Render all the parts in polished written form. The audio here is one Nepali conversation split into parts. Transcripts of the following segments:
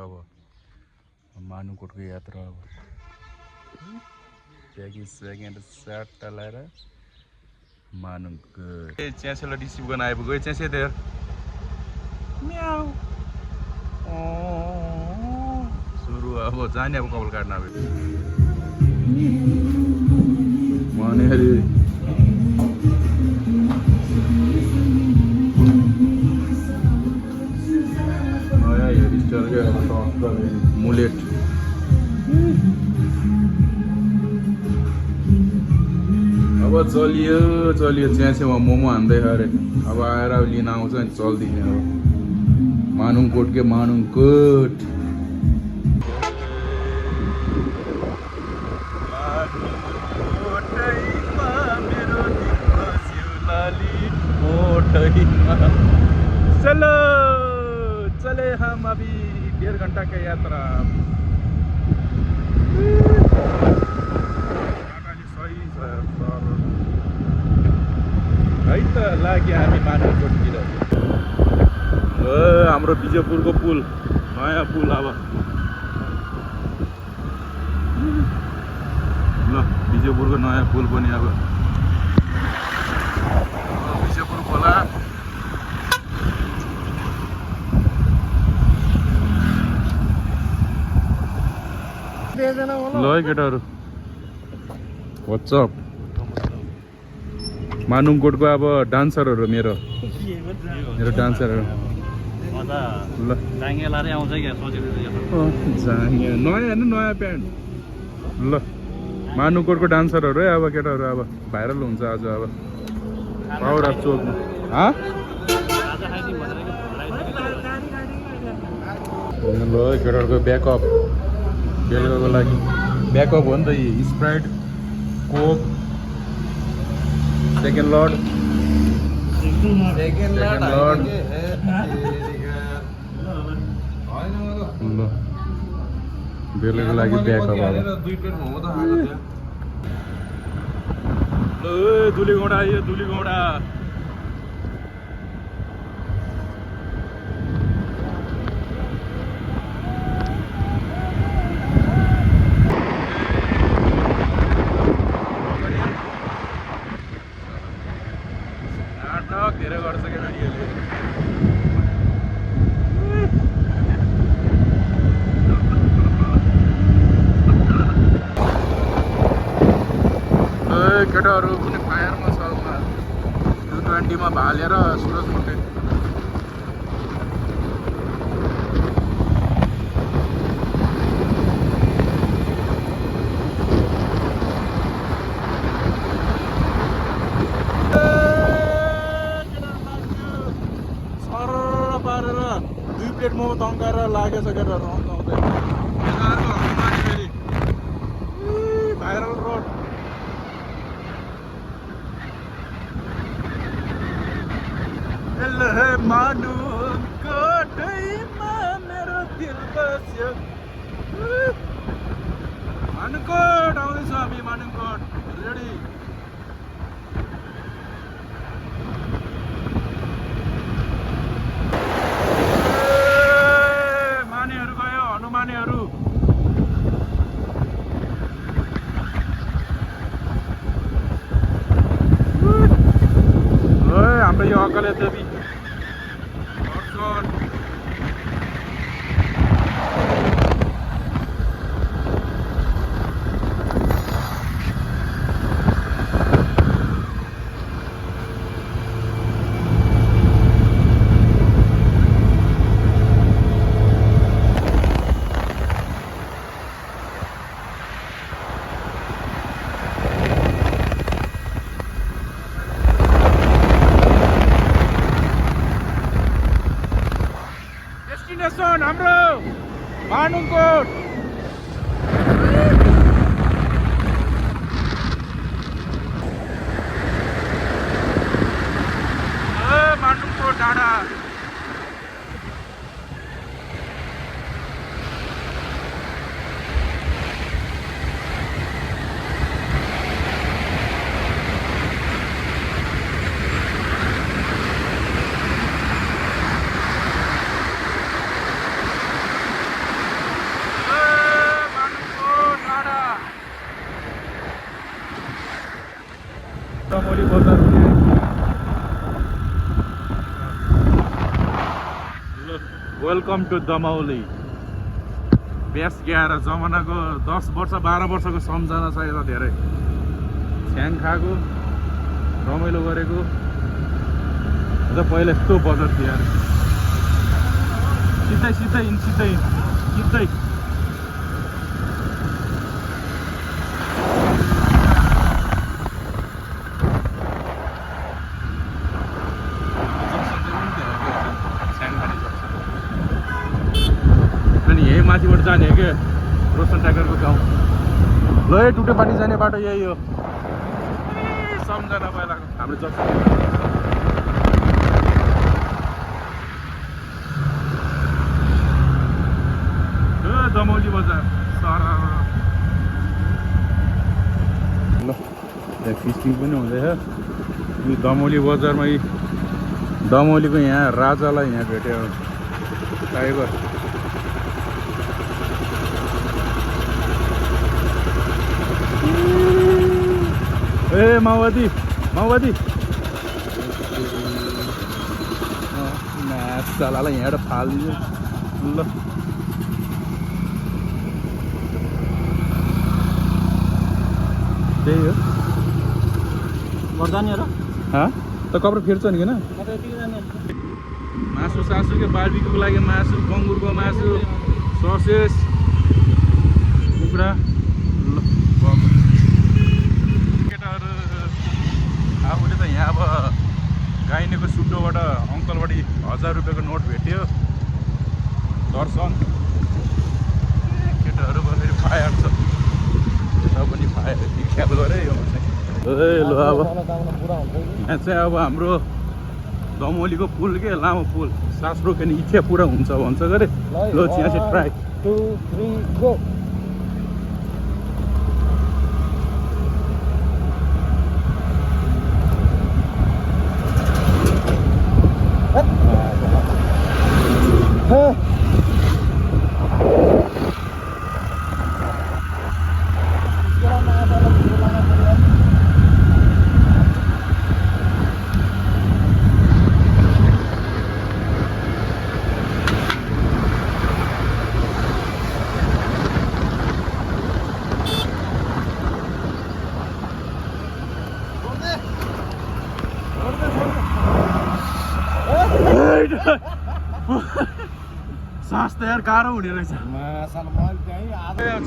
अब मानुकोटको यात्रा अब प्याकेज स्याट लाएर मानुकोट च्यासेलाई रिसिभ गर्न आइपुग्यो च्यासे देयर म्याउ सुरु अब जाने अब कपाल काट्न अब मानेहरी नयाँ हेयरस्टाइल क्या मुलेट अब चलियो च्यासेमा मोमो हान्दै अरे अब आएर लिन आउँछ नि चल्दिने अब मानुङकोट के मानुङकोट चलो चले हम अभी 1.5 घंटा का यात्रा सही छ है त लाग्यो हामी मानुङकोटतिर हाम्रो विजयपुरको पुल नयाँ पुल अब ल विजयपुरको नयाँ पुल पनि अब विजयपुर खोला ल है केटाहरू व्हाट्सअप मानुङकोटको अब डान्सरहरू मेरो डान्सरहरू ल जाङ्गे लाएर आउँछ क्या जाङ्गे नयाँ होइन नयाँ प्यान्ट ल मानुङकोटको डान्सरहरू है अब केटाहरू अब भाइरल हुन्छ आज अब पाउडा चोकमा ल केटाहरूको ब्याकअप बेलुकाको लागि ब्याकअप हो नि त यी स्प्राइट कोक सेकेन्ड लर्ड ल बेलुकाको लागि ब्याकअप अब ल दुलीगौँडा आयो दुलीगौँडा धेरै गर्छ क्या भिडियोले केटाहरू कुनै फायरमा छ U20 भालेर सुरजमुखी पारेर 2 प्लेट मोमो तन्काएर लागेछ केटाहरू आउँदै भाइरल रोड मानुङकोटैमा मेरो दिल बस्यो मानुङकोट आउँदैछ हामी मानुङकोट रेडी मानेहरू गयो हनुमानेहरू हाम्रो यो अकाले देवी हाम्रो मानुङकोट मानुङकोट डाँडा बजार वेलकम टु दमौली बेस ग्याएर जमानाको 10 वर्ष 12 वर्षको सम्झना छ यता धेरै छ्याङ खाएको रमाइलो गरेको पहिला यस्तो बजार थियो यार सिधै अनि यही माथिबाट जाने हो क्या रोशन ट्याकरको गाउँ ल टुटे पानी जाने बाटो यही हो सम्झना पहिलाको हाम्रो जक्सन दमौली बजार सर ल यहाँ फिस्टिङ पनि हुँदैछ यो दमौली बजारमा दमौलीको यहाँ राजालाई यहाँ भेट्यो टाइगर ए माओवादी सालालाई यहाँबाट फालिदियो ल त्यही हो त कपडा फेर्छ नि किन मासु सासु के बार्बीक्यूको लागि मासु बङ्गुरको मासु ससेस कुखुरा ल केटाहरू आफूले त यहाँ अब गाइनेको सुड्डोबाट अङ्कलबाट 1000 रुपियाँको नोट भेट्यो दर्शन केटाहरू फेरि फायर छ पनि फायर ख्याल गरे यो ल अब यहाँ चाहिँ अब हाम्रो दमौलीको पुल के लामो पुल सास रोक्यो भने इच्छा पुरा हुन्छ भन्छ गरे ल यहाँ चाहिँ ट्राई 2 3 गो सास त यार गाह्रो हुने रहेछ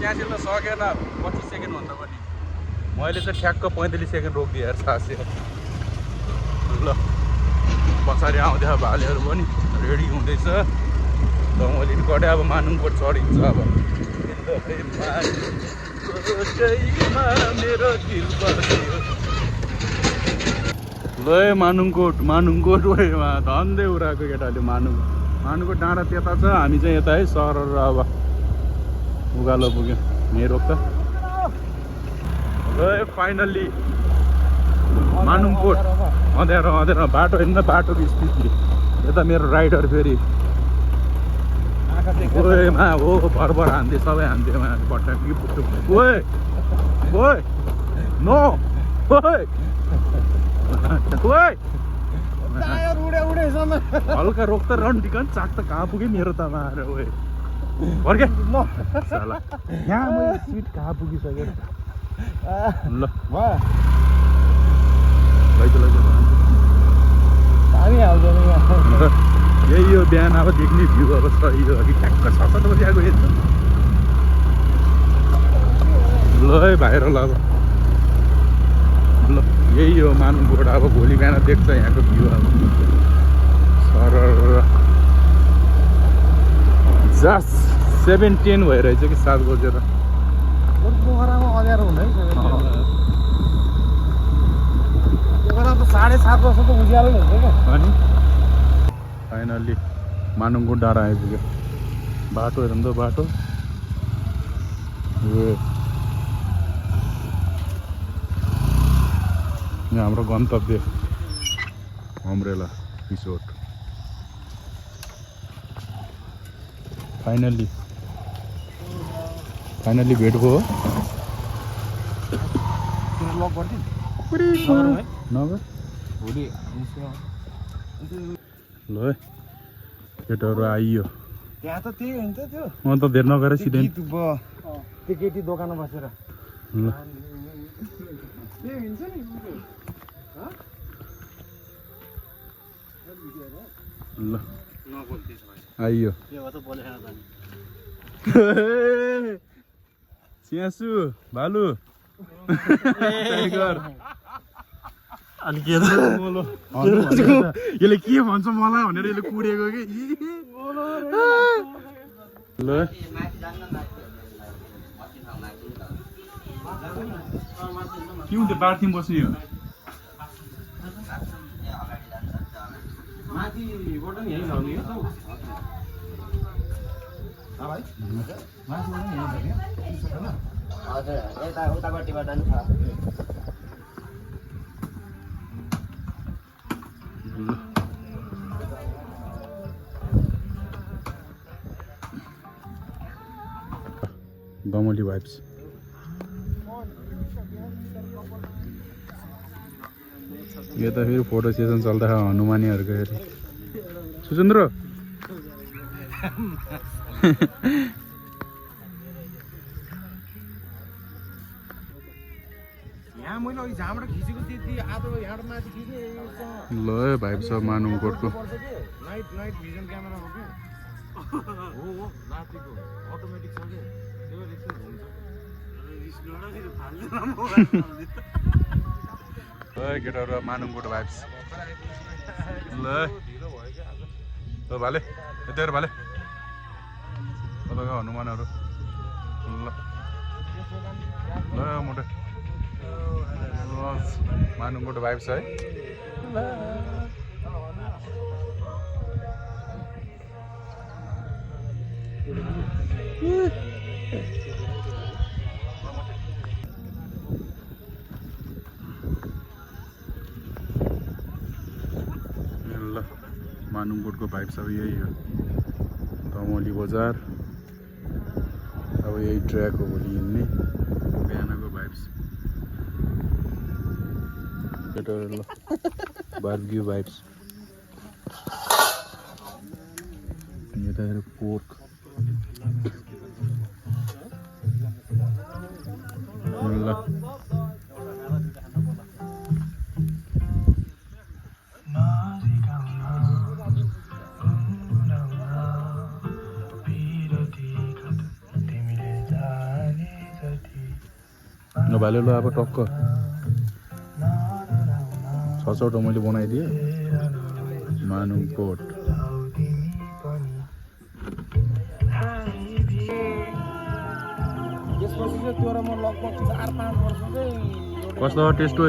त्यहाँसित त सकेन 25 सेकेन्ड भन्दा पनि मैले चाहिँ ठ्याक्क 45 सेकेन्ड रोकिदिएँ यार सास ल पछाडि आउँदै भालेहरू पनि रेडी हुँदैछ दमौली कटै अब मानुङकोट चढिन्छ अब मेरो दिल बस्यो ल मानुङकोट ओएमा धन्दै उराको केटाले मानुङको डाँडा त्यता छ हामी चाहिँ यता है सर अब उकालो पुग्यो यहीँ रोक्छ ल फाइनल्ली मानुङकोट अँध्यारो बाटो हेर्न बाटोको स्थिति यता मेरो राइडर फेरि ओएमा हो भरभर हान्थ्यो सबै हान्थ्यो पट्टाकी पुट्टु ओए नो हल्का रोक्दा रन्टिकन चाक त कहाँ पुग्यो मेरो त मार ओए फर्के साला यहाँ मैले सिट कहाँ पुगिसकेँ ल यही हो बिहान अब देख्ने भ्यू अब सही हो कि ठ्याक्क 6-7 बजी आएको हेर्छ ल है भाइरल अब ल यही हो मानुङकोट अब भोलि बिहान देख्छ यहाँको भ्यू अब सर जस्ट 7:10 भइरहेछ कि 7 बजेर पोखरामा अँध्यारो हुँदैन पोखरा त 7:30 वर्ष त उज्यालो हुन्छ क्या अनि फाइनल्ली मानुङकोट डाँडा आइपुग्यो बाटो हेर्नु त बाटो यहाँ हाम्रो गन्तव्य अम्ब्रेला रिसोर्ट फाइनल्ली भेट भयो लक गरिदिनु नगर भोलि ल है केटाहरू आइयो त्यहाँ त त्यही हुन्छ त्यो म त धेर नगएर सिधै त्यो केटी दोकानमा बसेर ल ल आइयो स्यासु भालु टाइगर यसले के भन्छ मलाई भनेर यसले कुरेको कि ल के हुन्छ बार्थी बस्ने हो माथिबाट नि यहीँ लाउने हो भाइ माथिबाट नि यहीँ लाग्यो हजुर यता उतापट्टिबाट नि छ दमली भाइब्स यता फेरि फोटो सेसन चल्दा हनुमानीहरूको हेरे सुचन्द्र यहाँ मैले अघि जहाँबाट खिचेको त्यति आधो यहाँबाट माथि खिच्ने ल भाइब छ मानुङकोटको नाइट नाइट भिजन क्यामेरा हो कि हो माथिको अटोमेटिक छ कि त्यो एकछिन घुम्छ केटाहरू मानुङकोट भाइब्स ल भाले यता भाले तपाईँको हनुमानहरू ल ल मोटो मानुङकोट भाइब्स है ल मानुङकोटको भाइब्स अब यही हो दमली बजार अब यही ट्र्याक हो भोलि हिँड्ने बिहानको भाइब्स केटाहरू ल बार्बिक्यू भाइब्स यतातिर पोर्क ल भाले ल अब टक्क 600 मैले बनाइदिएँ मानुङकोट त्यसपछि चाहिँ त्यो र म लगभग 4-5 वर्ष चाहिँ कस्तो टेस्ट हो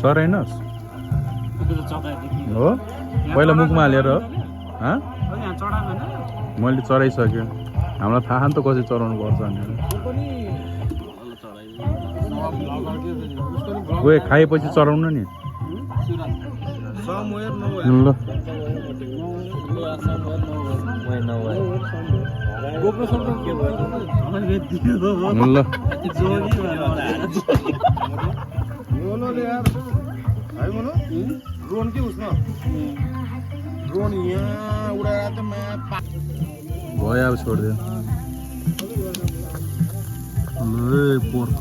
चराइनस् हो पहिला मुखमा हालेर मैले चराइसकेँ हामीलाई थाहा नि त कसरी चराउनु पर्छ भनेर गए खाएपछि चराउनु नि ल ड्रोन के उसमा ड्रोन यहाँ उडाएर त भयो अब छोडिदियो ल पोर्क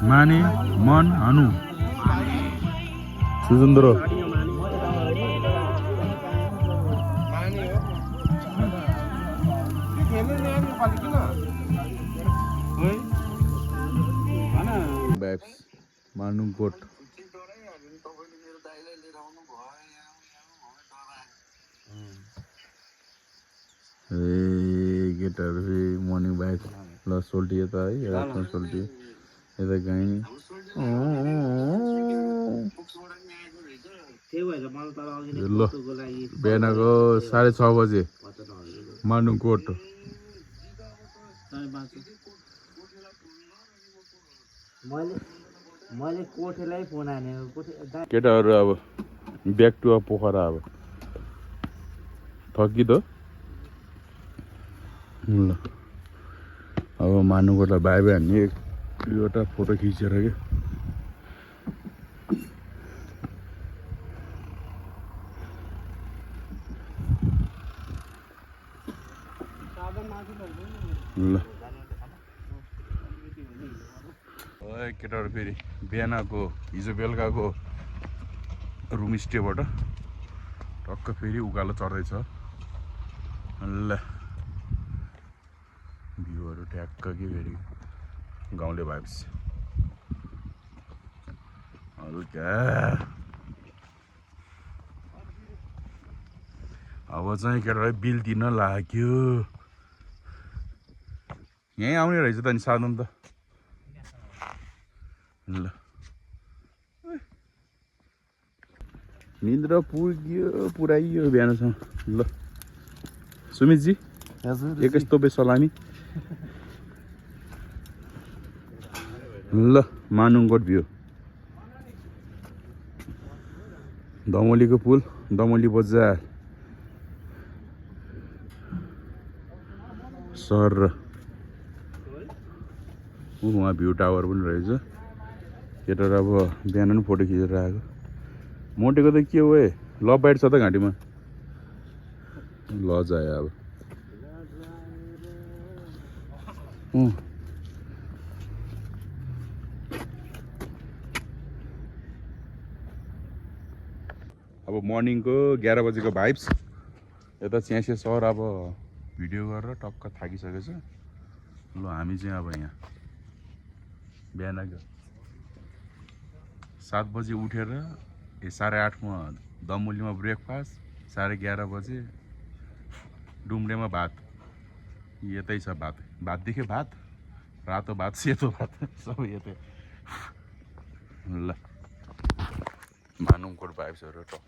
माने मन हनु सुजन्द्र मानुङकोट केटाहरू फेरि मर्निङ बाइक ल सोल्टी यता है रातमा सोल्टी यता गाई ल बिहानको 6:30 बजे मानुङकोट मैले कोठेलाई फोन हानेको कोठे केटाहरू अब ब्याक टु पोखरा अब ठगिदो ल अब मानुकोलाई भाइ भाइ हान्ने एउटा फोटो खिचेर के ल केटाहरू फेरि बिहानको हिजो बेलुकाको रुम स्टेबाट टक्क फेरि उकालो चढ्दैछ ल भ्यूहरू ट्याक्क के फेरि गाउँले भाइब्स हल्का अब चाहिँ केटालाई बिल दिन लाग्यो यहीँ आउने रहेछ त नि साधन त ल निद्रा पुराइयो बिहानसम्म ल सुमितजी एक यस्तो सलामी ल मानुङगढ भ्यू दमोलीको पुल दमोली बजार सर उहाँ भ्यू टावर पनि रहेछ केटाहरू अब बिहान पनि फोटो खिचेर आएको मोटेको त के हो ए लभ बाइट छ त घाँटीमा लज आयो अब मर्निङको 11 बजेको भाइब्स यता च्यासे सर अब भिडियो गरेर टक्क थाकिसकेको छ ल हामी चाहिँ अब यहाँ बिहानको 7 बजे उठेर 8:30 मा दमोलीमा ब्रेकफास्ट 11:30 बजे डुम्रेमा भात यतै छ भात देख्यो भात रातो भात सेतो भात सबै यतै ल मानुङकोट भाइब्सहरू टक्क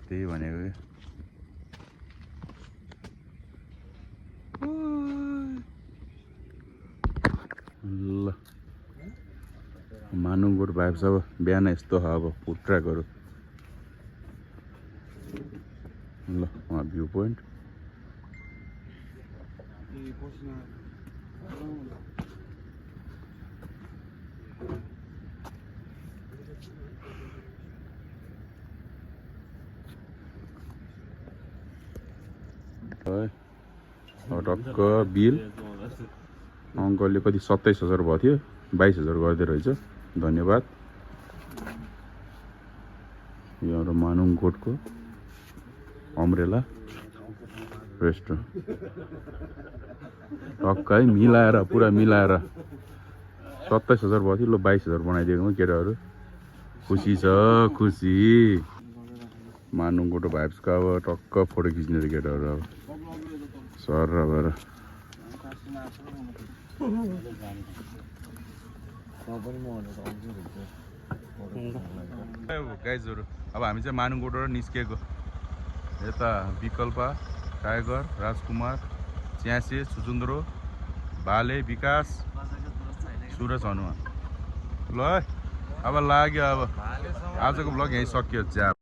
त्यही भनेको ल मानुङकोट भाइब्स अब बिहान यस्तो हो अब फुड ट्र्याकहरू ल वहाँ भ्यू पोइन्ट टक्क बिल अङ्कलले कति 27,000 भएको थियो 22,000 गर्दै रहेछ धन्यवाद यो एउटा मानुङकोटको अम्ब्रेला रेस्टुरेन्ट टक्क है मिलाएर पुरा मिलाएर 27,000 भएको थियो ल 22,000 बनाइदिएकोमा केटाहरू खुसी छ खुसी मानुङकोट भाइब्सको अब टक्क फोटो खिच्ने रे केटाहरू अब सर भएर गाइजहरू अब हामी चाहिँ मानुङकोटबाट निस्केको यता विकल्प टाइगर राजकुमार च्यासे सुचुन्द्रो भाले विकास सुरज हनुमान ल अब लाग्यो अब आजको ब्लग यहीँ सकियो ज्याप